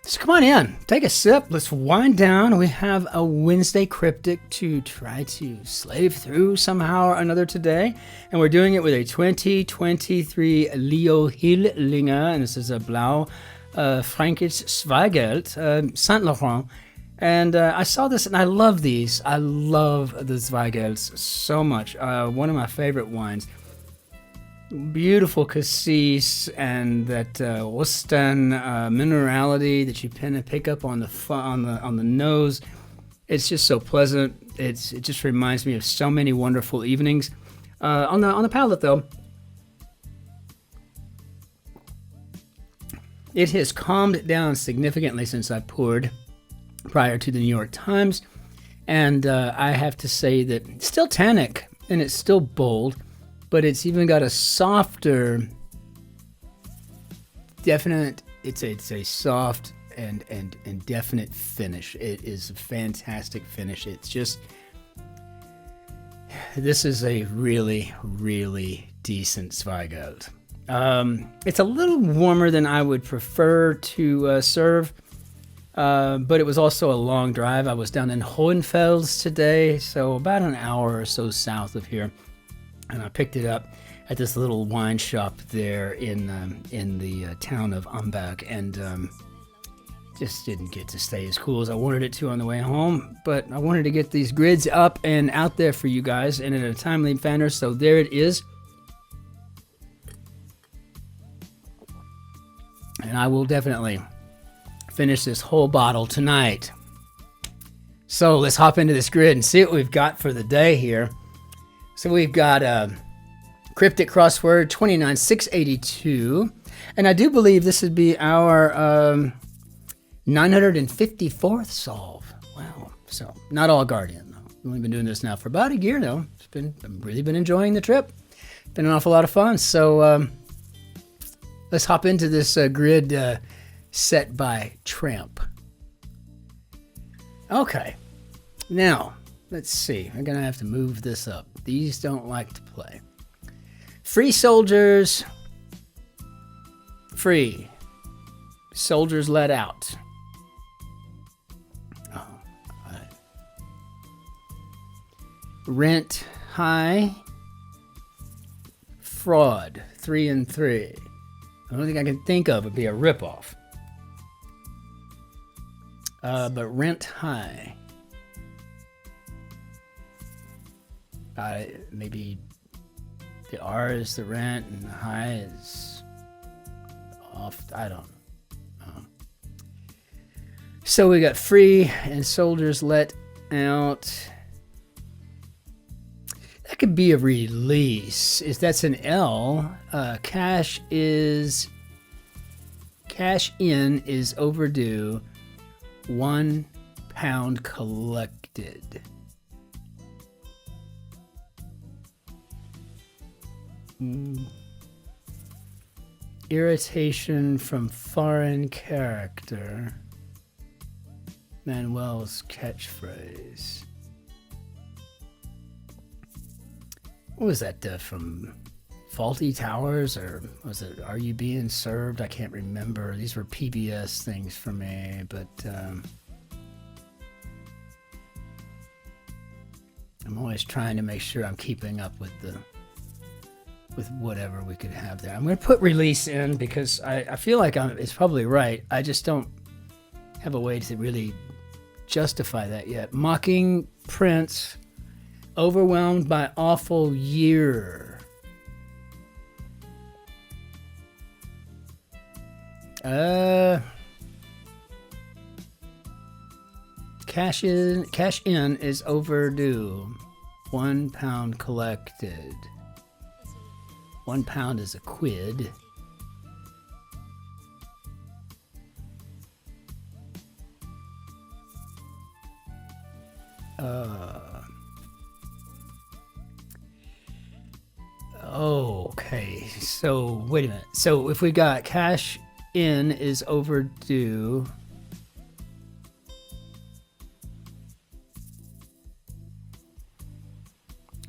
So come on in, take a sip, let's wind down. We have a Wednesday Cryptic to try to slave through somehow or another today. And we're doing it with a 2023 Leo Hillinger, and this is a Blau Frankisches Zweigelt, Saint Laurent. And I saw this and I love these. I love the Zweigelts so much. One of my favorite wines. Beautiful cassis and that Ostern minerality that you pick up on the nose. It's just so pleasant. It just reminds me of so many wonderful evenings. On the palate though, it has calmed down significantly since I poured prior to the New York Times, and I have to say that it's still tannic and it's still bold. But it's even got a softer, definite. It's a soft and definite finish. It is a fantastic finish. It's just, this is a really, really decent Zweigelt. It's a little warmer than I would prefer to serve, but it was also a long drive. I was down in Hohenfels today, so about an hour or so south of here. And I picked it up at this little wine shop there in the town of Ambach, and just didn't get to stay as cool as I wanted it to on the way home. But I wanted to get these grids up and out there for you guys, and in a timely manner. So there it is. And I will definitely finish this whole bottle tonight. So let's hop into this grid and see what we've got for the day here. So we've got a Cryptic Crossword 29682, and I do believe this would be our 954th solve. Wow! So not all Guardian though. We've only been doing this now for about a year though. I've really been enjoying the trip. Been an awful lot of fun. So let's hop into this grid set by Tramp. Okay, now let's see. I'm gonna have to move this up. These don't like to play. Free soldiers. Free. Soldiers let out. Oh, all right. Rent high. Fraud. 3 and 3. The only thing I can think of would be a ripoff. But rent high. Maybe the R is the rent and the high is off. I don't know. So we got free and soldiers let out. That could be a release. That's an L. Cash in is overdue. £1 collected. Irritation from foreign character. Manuel's catchphrase. What was that from Faulty Towers, or was it Are You Being Served? I can't remember. These were PBS things for me, but I'm always trying to make sure I'm keeping up with whatever we could have there. I'm going to put release in because I feel like it's probably right. I just don't have a way to really justify that yet. Mocking Prince, overwhelmed by awful year. Cash in is overdue. £1 collected. £1 is a quid. Okay, so wait a minute. So if we got cash in is overdue,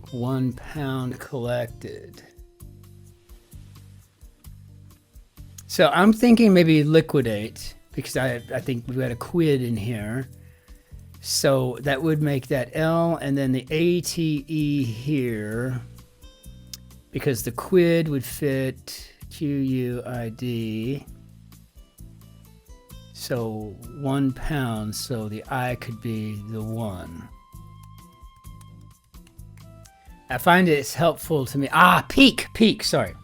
£1 collected. So I'm thinking maybe liquidate, because I think we've got a quid in here. So that would make that L, and then the ATE here, because the quid would fit QUID. So £1, so the I could be the 1. I find it's helpful to me. Peak, sorry.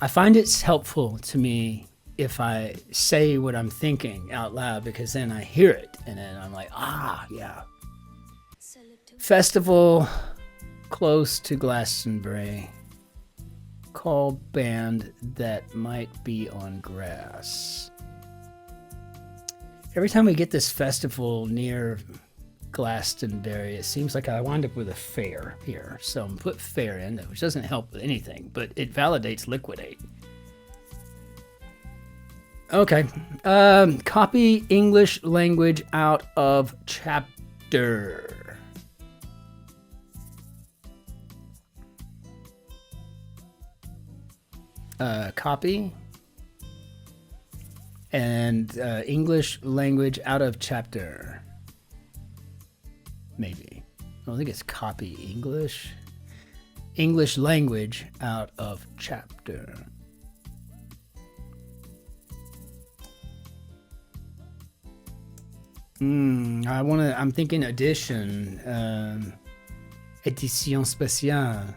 I find it's helpful to me if I say what I'm thinking out loud, because then I hear it and then I'm like, yeah. Festival close to Glastonbury. Call band that might be on grass. Every time we get this festival near Glastonbury, it seems like I wind up with a fair here. So I'm put fair in, which doesn't help with anything, but it validates liquidate. Okay. Copy English language out of chapter. Copy and English language out of chapter. Maybe. I don't think it's copy English. English language out of chapter. I'm thinking addition. Édition spéciale.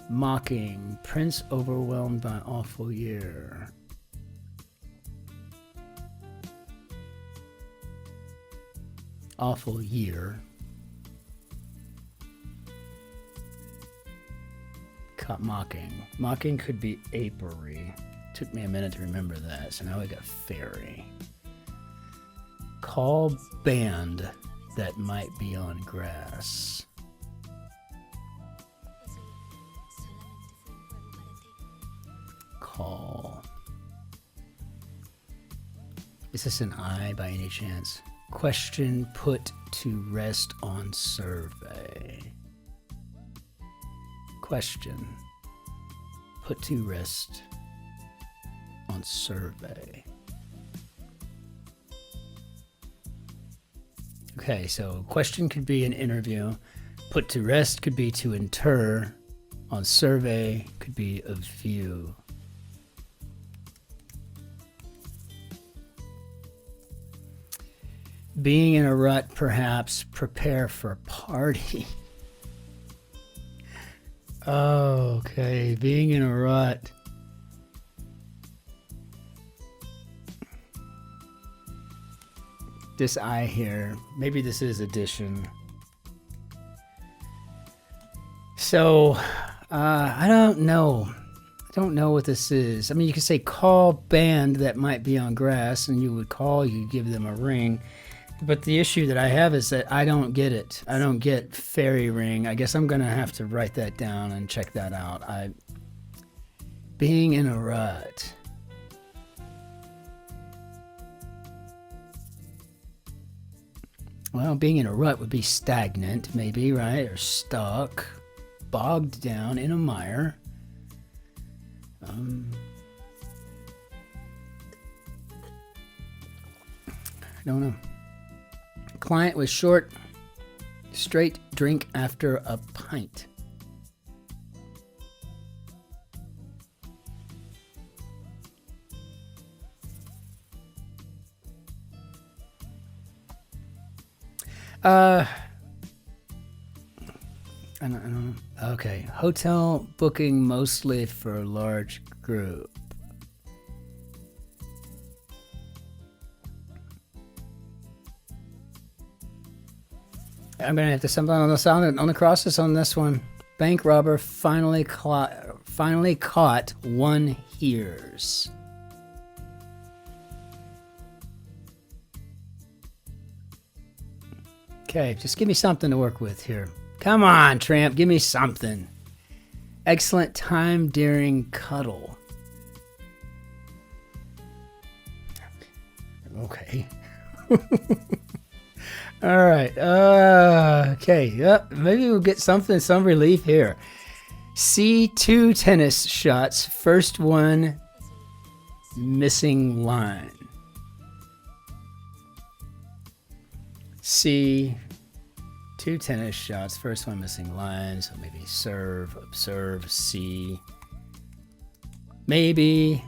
Mocking. Prince overwhelmed by awful year. Awful year. Mocking. Mocking could be apiary. Took me a minute to remember that, so now we got fairy. Call band that might be on grass. Call. Is this an I by any chance? Question put to rest on survey. Question put to rest on survey. Okay, so question could be an interview. Put to rest could be to inter. On survey could be a view. Being in a rut, perhaps prepare for a party. Okay, being in a rut. This I here, maybe this is addition. So, I don't know. I don't know what this is. I mean, you could say call band that might be on grass, and you would call, you give them a ring. But the issue that I have is that I don't get it. I don't get fairy ring. I guess I'm going to have to write that down and check that out. Being in a rut. Well, being in a rut would be stagnant, maybe, right? Or stuck, bogged down in a mire. I don't know. Client was short, straight drink after a pint. I don't know. Okay. Hotel booking mostly for a large group. I'm gonna have to stumble on the crosses on this one. Bank robber finally caught, one hears. Okay, just give me something to work with here. Come on, Tramp, give me something. Excellent time during cuddle. Okay. All right. Okay. Yep. Maybe we'll get some relief here. See 2 tennis shots. First one missing line. See 2 tennis shots. First one missing line. So maybe serve, observe, see. Maybe.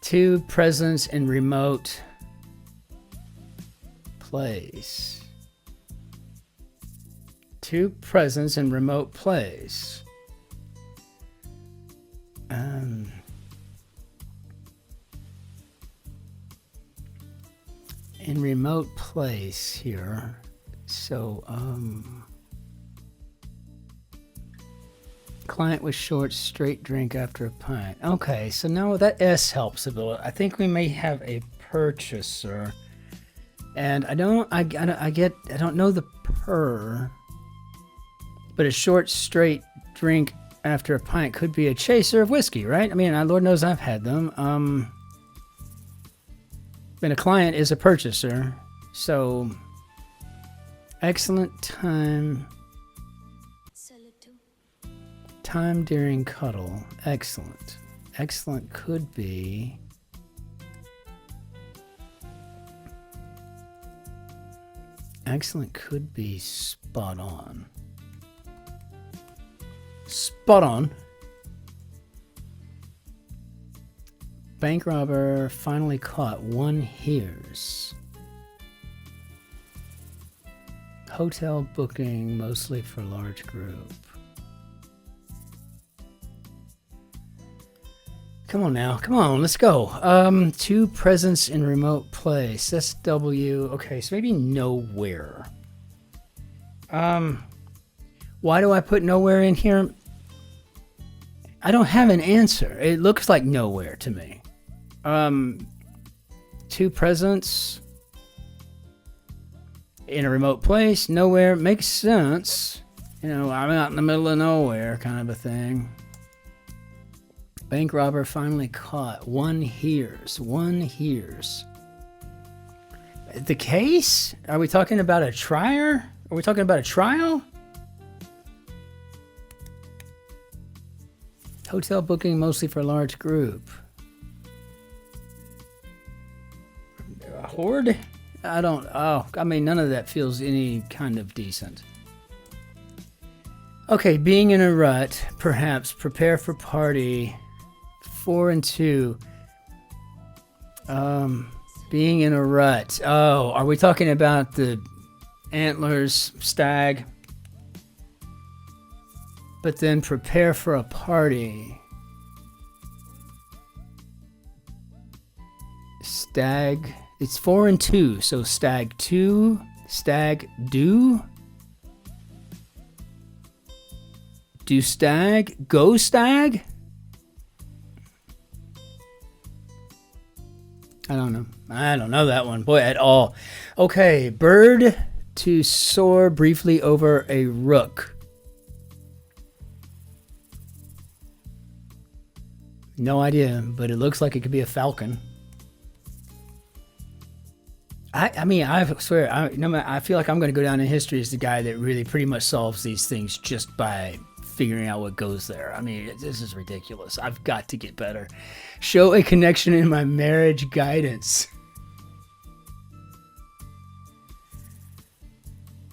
2 presents in remote place. 2 presents in remote place. In remote place here. So, client was short, straight drink after a pint. Okay, so now that S helps a bit. I think we may have a purchaser. And I don't know the per, but a short, straight drink after a pint could be a chaser of whiskey, right? I mean, Lord knows I've had them. And a client is a purchaser, so excellent time. Time during cuddle. Excellent. Excellent could be. Excellent could be spot on. Spot on. Bank robber finally caught. One hears. Hotel booking mostly for large group. Come on now. Come on. Let's go. 2 presents in remote place. That's W. Okay, so maybe nowhere. Why do I put nowhere in here? I don't have an answer. It looks like nowhere to me. 2 presents in a remote place. Nowhere. Makes sense. You know, I'm out in the middle of nowhere kind of a thing. Bank robber finally caught. One hears. One hears. The case? Are we talking about a trier? Are we talking about a trial? Hotel booking mostly for a large group. A horde? I mean, none of that feels any kind of decent. Okay, being in a rut, perhaps prepare for party. 4 and 2. Being in a rut. Oh, are we talking about the antlers stag? But then prepare for a party. Stag. It's 4 and 2. So stag 2. Stag do. Do stag. Go stag. I don't know. I don't know that one, boy, at all. Okay, bird to soar briefly over a rook. No idea, but it looks like it could be a falcon. I mean, I swear, I feel like I'm going to go down in history as the guy that really pretty much solves these things just by figuring out what goes there. I mean, this is ridiculous. I've got to get better. Show a connection in my marriage guidance.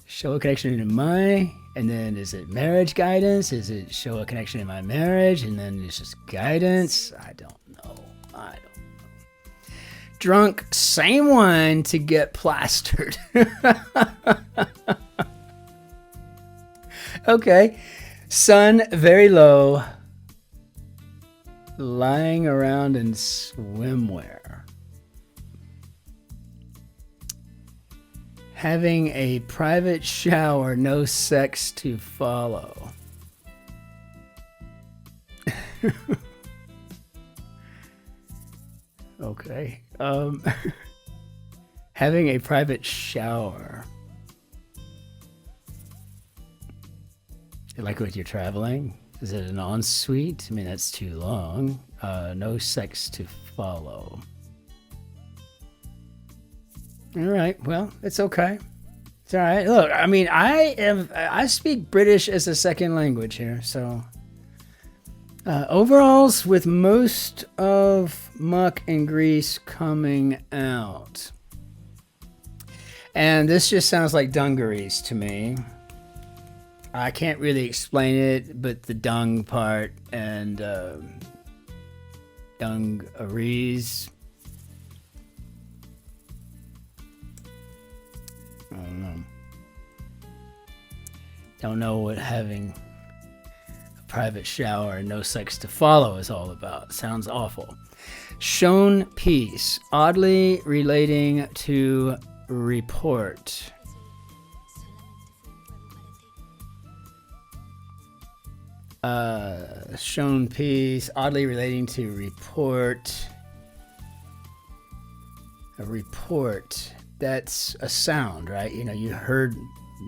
Show a connection in my, and then is it marriage guidance? Is it show a connection in my marriage? And then it's just guidance? I don't know. Drunk, same wine to get plastered. Okay. Sun very low. Lying around in swimwear. Having a private shower, no sex to follow. Okay. Having a private shower. Like when you're traveling? Is it an ensuite? I mean, that's too long. No sex to follow. All right. Well, it's okay. It's all right. Look, I mean, I speak British as a second language here, so overalls with most of muck and grease coming out. And this just sounds like dungarees to me. I can't really explain it, but the dung part and dungarees. I don't know. Don't know what having a private shower and no sex to follow is all about. Sounds awful. Shown piece, oddly relating to report. Shown piece, oddly relating to report. A report. That's a sound, right? You know, you heard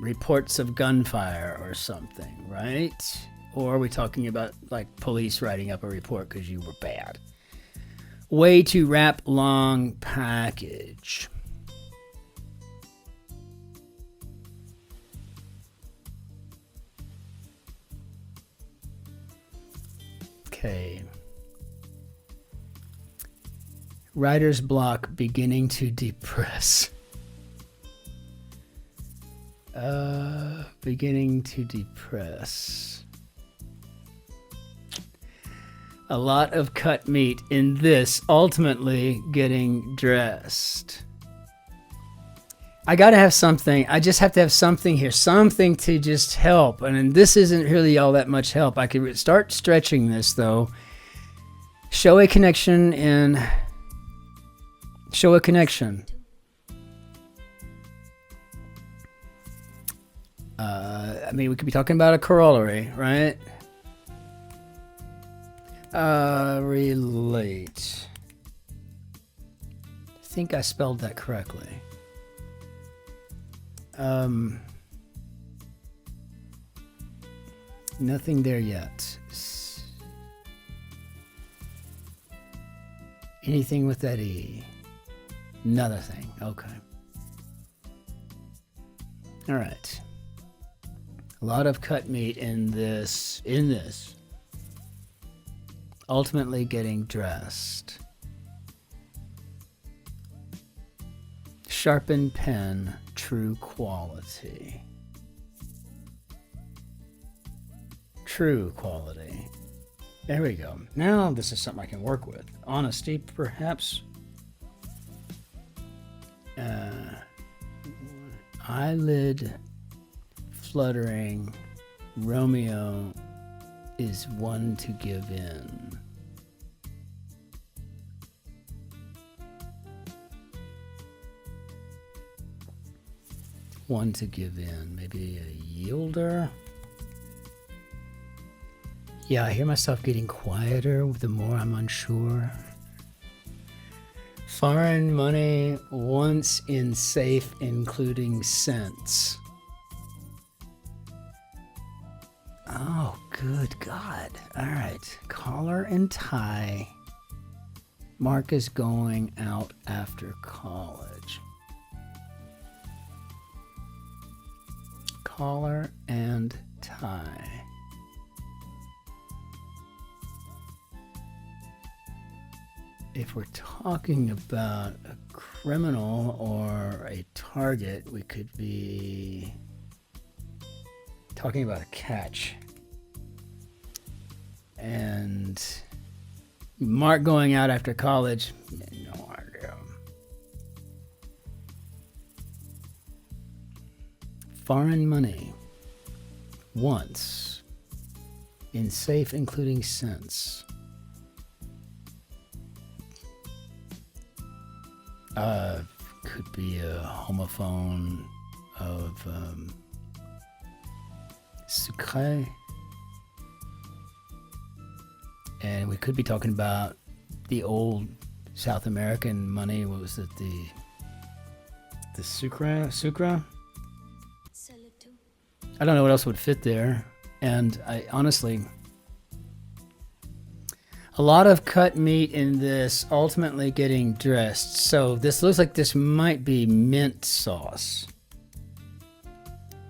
reports of gunfire or something, right? Or are we talking about like police writing up a report because you were bad? Way to wrap long package. Okay. Writer's block beginning to depress. Beginning to depress. A lot of cut meat in this, ultimately getting dressed. I gotta have something. I just have to have something here. Something to just help. And this isn't really all that much help. I could start stretching this though. Show a connection in... Show a connection. I mean, we could be talking about a corollary, right? Relate. I think I spelled that correctly. Nothing there yet. Anything with that E. Another thing. Okay. All right. A lot of cut meat in this. Ultimately getting dressed. Sharpened pen, true quality. True quality. There we go. Now this is something I can work with. Honesty, perhaps. Eyelid fluttering. Romeo is one to give in. One to give in. Maybe a yielder. Yeah, I hear myself getting quieter the more I'm unsure. Foreign money once in safe, including cents. Oh, good God. All right. Collar and tie. Mark is going out after college. Collar and tie. If we're talking about a criminal or a target, we could be talking about a catch. And Mark going out after college, no idea. Foreign money, once, in safe including cents. Could be a homophone of sucre. And we could be talking about the old South American money. What was it? The sucre? I don't know what else would fit there. And I honestly, A lot of cut meat in this, ultimately getting dressed. So this looks like this might be mint sauce.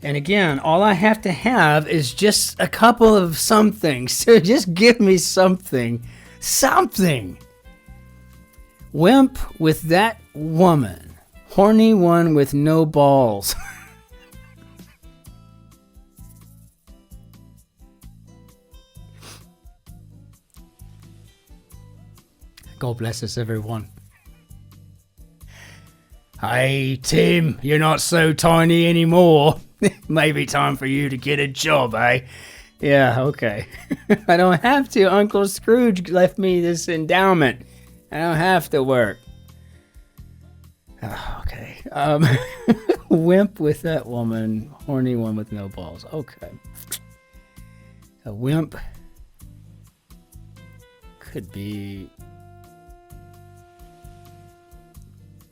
And again, all I have to have is just a couple of something. So just give me something. Something. Wimp with that woman. Horny one with no balls. God bless us, everyone. Hey, Tim, you're not so tiny anymore. Maybe time for you to get a job, eh? Yeah, okay. I don't have to. Uncle Scrooge left me this endowment. I don't have to work. Oh, okay. Wimp with that woman. Horny one with no balls. Okay. A wimp could be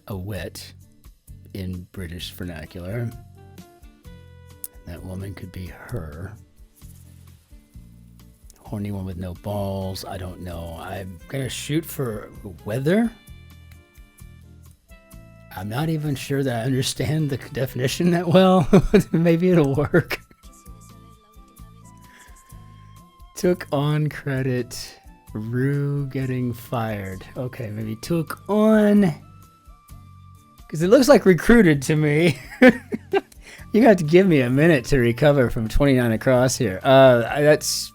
a wit in British vernacular. That woman could be her. Horny one with no balls. I don't know. I'm gonna shoot for weather. I'm not even sure that I understand the definition that well. Maybe it'll work. Took on credit. Rue getting fired. Okay, maybe took on. Because it looks like recruited to me. You got to give me a minute to recover from 29 across here. That's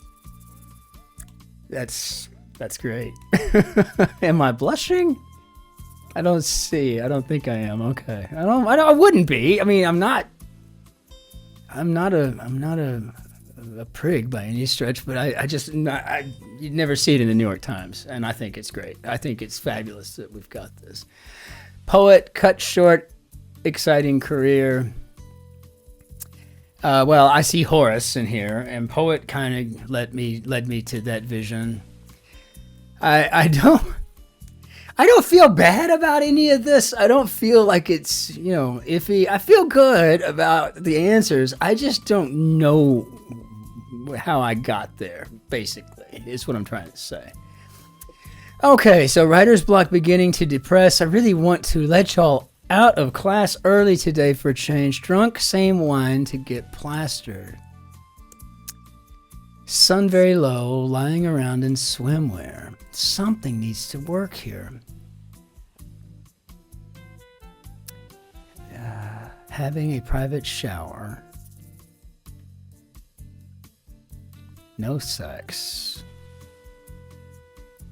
great. Am I blushing? I don't see. I don't think I am. Okay. I wouldn't be. I mean, I'm not a prig by any stretch, but you'd never see it in the New York Times, and I think it's great. I think it's fabulous that we've got this. Poet, cut short, exciting career. Well, I see Horace in here, and poet kind of led me to that vision. I don't feel bad about any of this. I don't feel like it's, iffy. I feel good about the answers. I just don't know how I got there, basically, is what I'm trying to say. Okay, so writer's block beginning to depress. I really want to let y'all out of class early today for a change. Drunk, same wine to get plastered. Sun very low, lying around in swimwear. Something needs to work here. Having a private shower. No sex.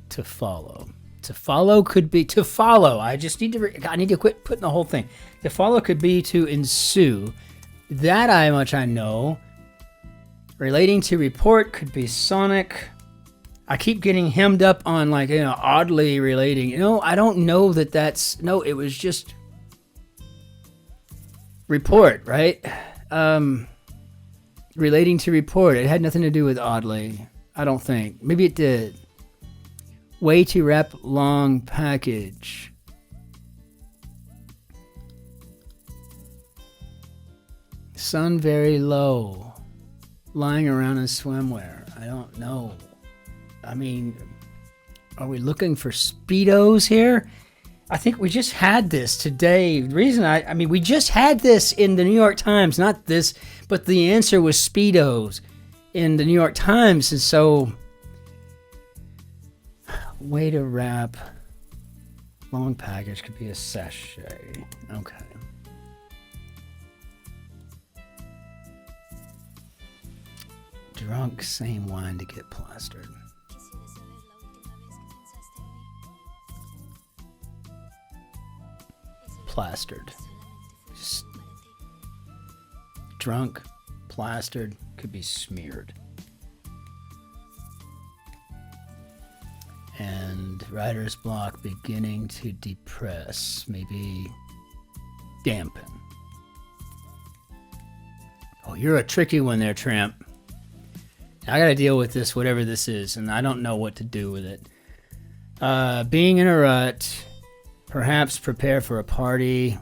To follow. To follow could be to follow. I need to quit putting the whole thing. To follow could be to ensue. That I know. Relating to report could be sonic. I keep getting hemmed up on oddly relating. I don't know that's no. It was just report, right? Relating to report. It had nothing to do with oddly. I don't think. Maybe it did. Way to wrap long package. Sun very low. Lying around in swimwear. I don't know. I mean, are we looking for Speedos here? I think we just had this today. The reason we just had this in the New York Times, not this, but the answer was Speedos in the New York Times. And so, way to wrap long package could be a sachet. Okay. Drunk, same wine to get plastered. Plastered. Drunk, plastered, could be smeared. And writer's block beginning to depress, maybe dampen. Oh, you're a tricky one there, Tramp. I gotta deal with this, whatever this is, and I don't know what to do with it. Being in a rut, perhaps prepare for a party.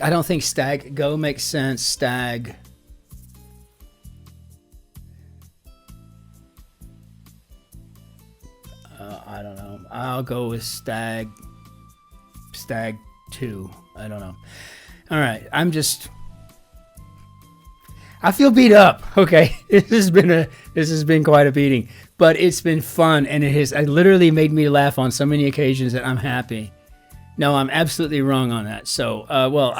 I don't think stag go makes sense. Stag. I don't know. I'll go with stag. Stag 2. I don't know. All right. I feel beat up. Okay. This has been quite a beating, but it's been fun, and it literally made me laugh on so many occasions that I'm happy. No, I'm absolutely wrong on that. So, well,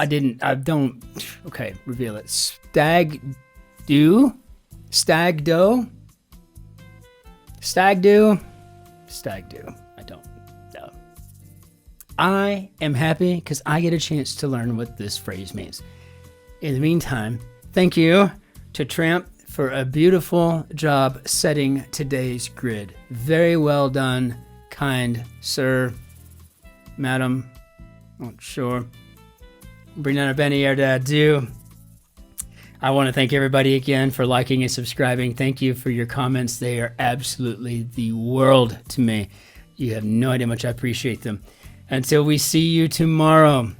okay, reveal it. Stag do? Stag do? Stag do? Stag do. I don't know. I am happy because I get a chance to learn what this phrase means. In the meantime, thank you to Tramp for a beautiful job setting today's grid. Very well done, kind sir. Madam, not sure. Bring down a Benny do. I want to thank everybody again for liking and subscribing. Thank you for your comments. They are absolutely the world to me. You have no idea how much I appreciate them. Until we see you tomorrow.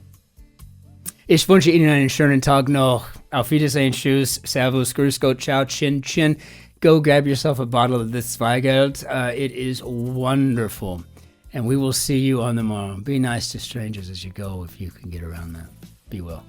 Ich wünsche Ihnen einen schönen Tag noch. Auf Wiedersehen, tschüss, servus, grüß Gott, ciao, Cin-Cin. Go grab yourself a bottle of this Zweigeld. It is wonderful. And we will see you on the morrow. Be nice to strangers as you go if you can get around that. Be well.